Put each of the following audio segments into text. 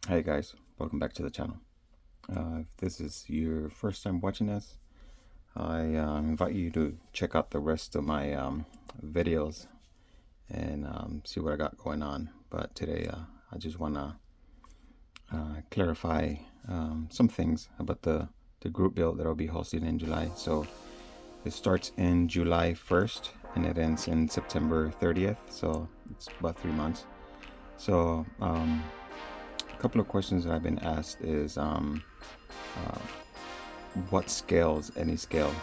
Hey guys, welcome back to the channel. If this is your first time watching this, I invite you to check out the rest of my videos and see what I got going on. But today I just want to clarify some things about the group build that I'll be hosting in July. So it starts in July 1st and it ends in September 30th. So it's about 3 months. So a couple of questions that I've been asked is what scales, any scale.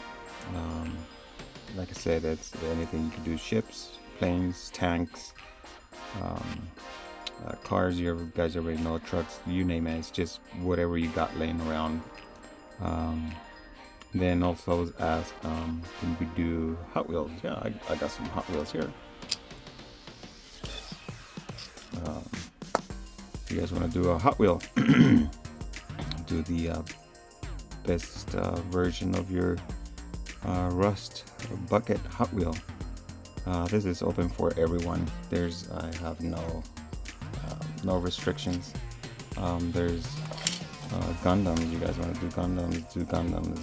Um, like I said, it's anything you can do: ships, planes, tanks, um, cars. You guys already know, trucks, you name it. It's just whatever you got laying around. Um, then also I was asked, can we do Hot Wheels? Yeah, I got some Hot Wheels here. Um, if you guys want to do a Hot Wheel, do the best version of your Rust bucket Hot Wheel. This is open for everyone. I have no restrictions. There's Gundams. You guys want to do Gundams? Do Gundams.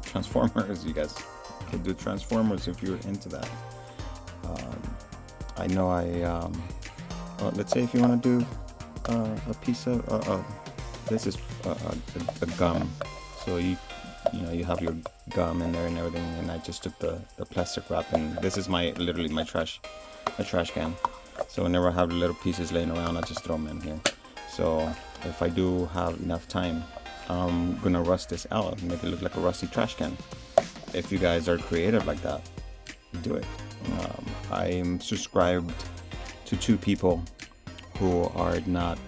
Transformers. You guys can do Transformers if you're into that. I know let's say if you want to do a piece of this is the gum. So you have your gum in there and everything, and I just took the plastic wrap, and this is literally my trash can. So whenever I have little pieces laying around, I just throw them in here. So if I do have enough time, I'm gonna rust this out and make it look like a rusty trash can. If you guys are creative like that, do it. I'm subscribed to 2 people who are not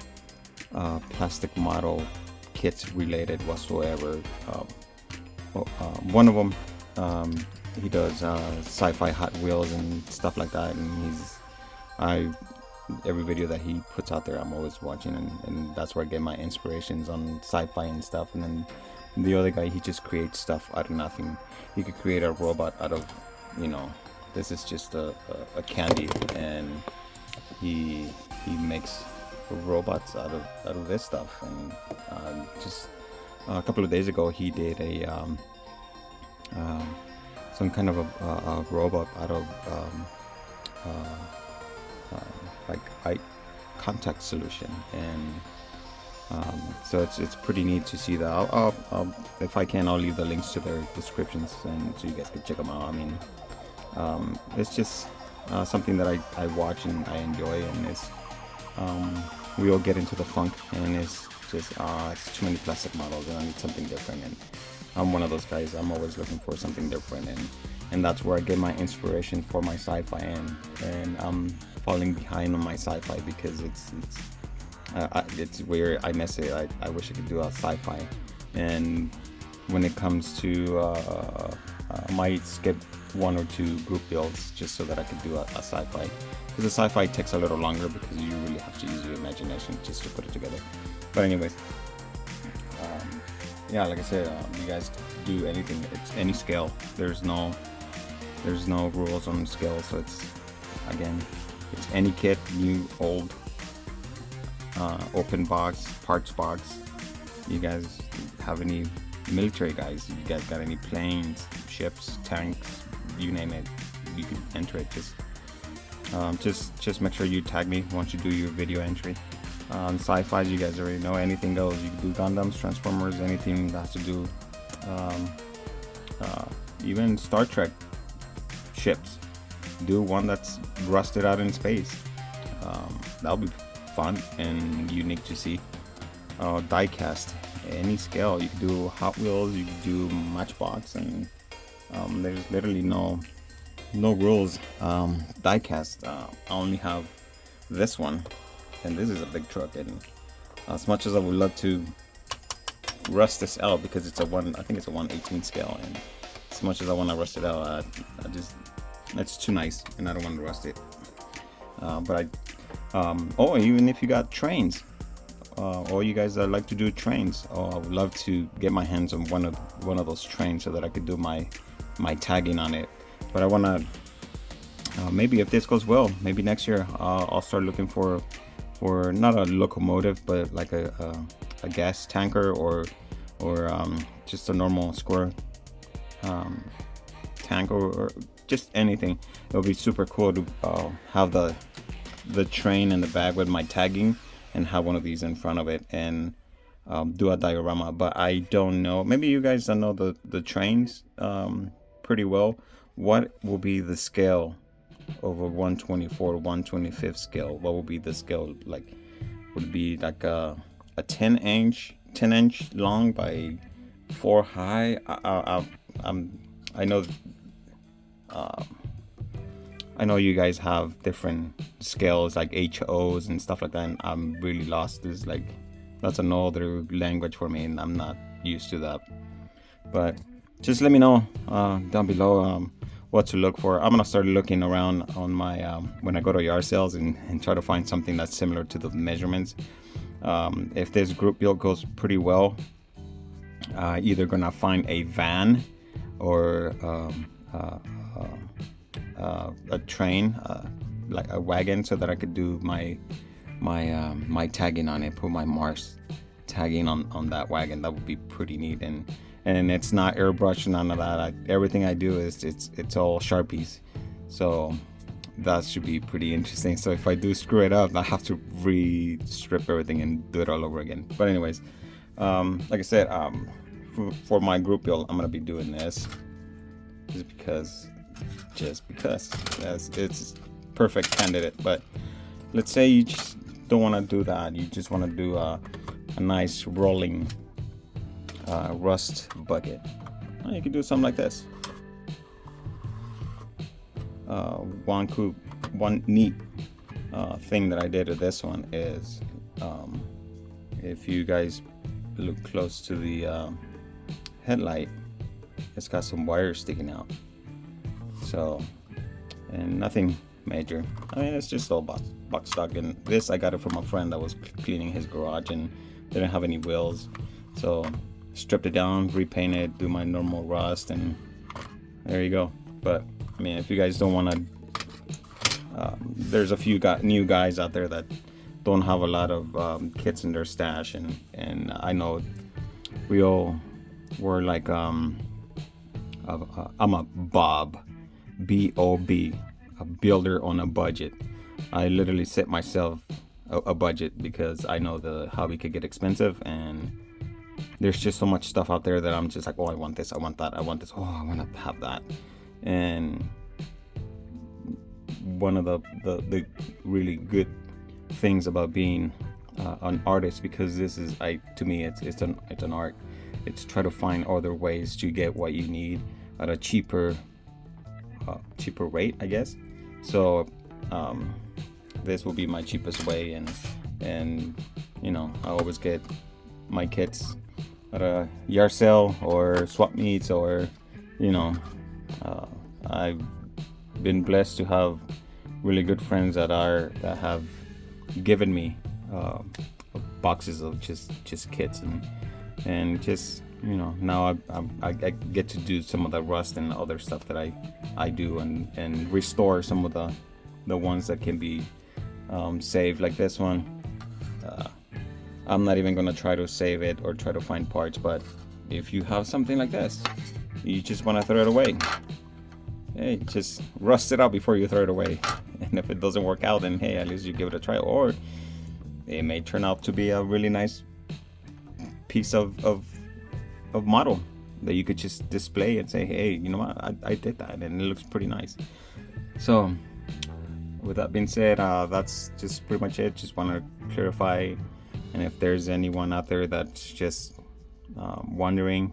plastic model kits related whatsoever. One of them, he does sci-fi Hot Wheels and stuff like that, and every video that he puts out there, I'm always watching, and that's where I get my inspirations on sci-fi and stuff. And then the other guy, he just creates stuff out of nothing. He could create a robot out of, this is just a candy, and he makes robots out of this stuff. And just a couple of days ago, he did some kind of a robot out of like eye contact solution, and so it's pretty neat to see that. I'll if I can, I'll leave the links to their descriptions, and so you guys can check them out. I mean, it's just something that I watch and I enjoy, and we all get into the funk, and it's just it's too many plastic models, and I need something different. And I'm one of those guys. I'm always looking for something different, and that's where I get my inspiration for my sci-fi, and I'm falling behind on my sci-fi because it's weird. I miss it. I wish I could do a sci-fi, and when it comes to I might skip 1 or 2 group builds just so that I could do a sci-fi, because the sci-fi takes a little longer because you really have to use your imagination just to put it together. But anyways, yeah, like I said, you guys do anything. It's any scale. There's no rules on scale. So it's any kit, new, old, open box, parts box. You guys have any military guys? You guys got any planes, ships, tanks? You name it, you can enter it. Just make sure you tag me once you do your video entry. Sci-fi, you guys already know, anything goes. You can do Gundams, Transformers, anything that has to do, even Star Trek ships. Do one that's rusted out in space. That'll be fun and unique to see. Die cast, any scale. You can do Hot Wheels, you can do Matchbox, and there's literally no rules. Die cast, I only have this one, and this is a big truck, and as much as I would love to rust this out, because it's I think it's a 1/18 scale, and as much as I want to rust it out, it's too nice, and I don't want to rust it. Even if you got trains, or you guys that like to do trains, I would love to get my hands on one of those trains so that I could do my tagging on it. But I want to maybe, if this goes well, maybe next year I'll start looking for for not a locomotive, but like a gas tanker, or just a normal square tank, or just anything. It'll be super cool to have the train in the back with my tagging, and have one of these in front of it, and do a diorama. But I don't know, maybe you guys don't know the trains pretty well. What will be the scale of a 124 to 125th scale? What will be the scale like? Would it be like a 10 inch long by 4 high? I know I know you guys have different scales like HOs and stuff like that, and I'm really lost. This like, that's another language for me, and I'm not used to that. But just let me know down below what to look for. I'm gonna start looking around on my when I go to yard sales, and try to find something that's similar to the measurements. If this group build goes pretty well, either gonna find a van or a train, like a wagon, so that I could do my tagging on it, put my Mars tagging on that wagon. That would be pretty neat. And it's not airbrush, none of that. Everything I do is it's all Sharpies, so that should be pretty interesting. So if I do screw it up, I have to re-strip everything and do it all over again. But anyways, like I said, for my group build, I'm gonna be doing this just because it's perfect candidate. But let's say you just don't want to do that. You just want to do a nice rolling rust bucket. Well, you can do something like this. One neat thing that I did with this one is, if you guys look close to the headlight, it's got some wires sticking out. So, and nothing major. I mean, it's just all box stock. And this, I got it from a friend that was cleaning his garage and didn't have any wheels. So stripped it down, repainted, do my normal rust, and there you go. But I mean, if you guys don't want to, there's a few new guys out there that don't have a lot of kits in their stash, and I know we all were like, I'm a B-O-B, a builder on a budget. I literally set myself a budget because I know the hobby could get expensive, and there's just so much stuff out there that I'm just like, oh, I want this, I want that, I want this, oh, I want to have that. And one of the really good things about being an artist, because this is, to me, it's an art. It's try to find other ways to get what you need at a cheaper rate, I guess. So this will be my cheapest way, and you know, I always get my kits at a yard sale or swap meets, or you know, I've been blessed to have really good friends that have given me boxes of just kits, and just, you know, now I get to do some of the rust and other stuff that I do, and restore some of the ones that can be saved, like this one. I'm not even gonna try to save it or try to find parts, but if you have something like this, you just want to throw it away, hey, just rust it out before you throw it away. And if it doesn't work out, then hey, at least you give it a try, or it may turn out to be a really nice piece of model that you could just display and say, hey, you know what, I did that, and it looks pretty nice. So with that being said, that's just pretty much it. Just want to clarify, and if there's anyone out there that's just wondering,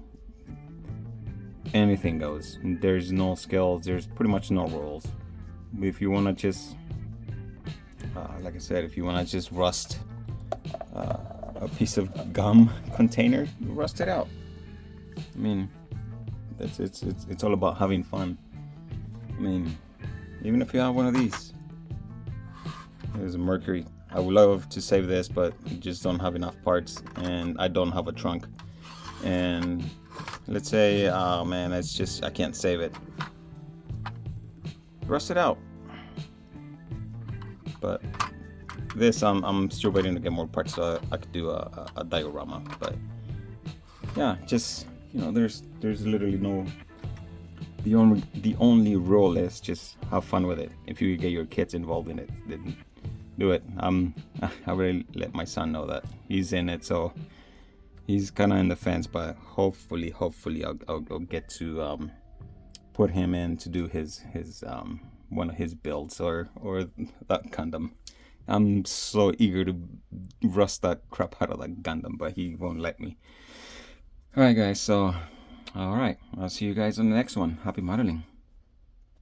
anything goes. There's no skills, there's pretty much no rules. If you want to just like I said, if you want to just rust a piece of gum container, rust it out. I mean, it's all about having fun. I mean, even if you have one of these, there's a Mercury. I would love to save this, but I just don't have enough parts, and I don't have a trunk. And let's say, oh man, it's just, I can't save it. Rust it out. But this I'm still waiting to get more parts so I could do a diorama. But yeah, just there's literally no, the only rule is just have fun with it. If you get your kids involved in it, then do it. I already let my son know that he's in it, so he's kind of in the fence. But hopefully I'll get to put him in to do his one of his builds or that Gundam. I'm so eager to rust that crap out of that Gundam, but he won't let me. Alright guys, so alright, I'll see you guys on the next one. Happy modeling.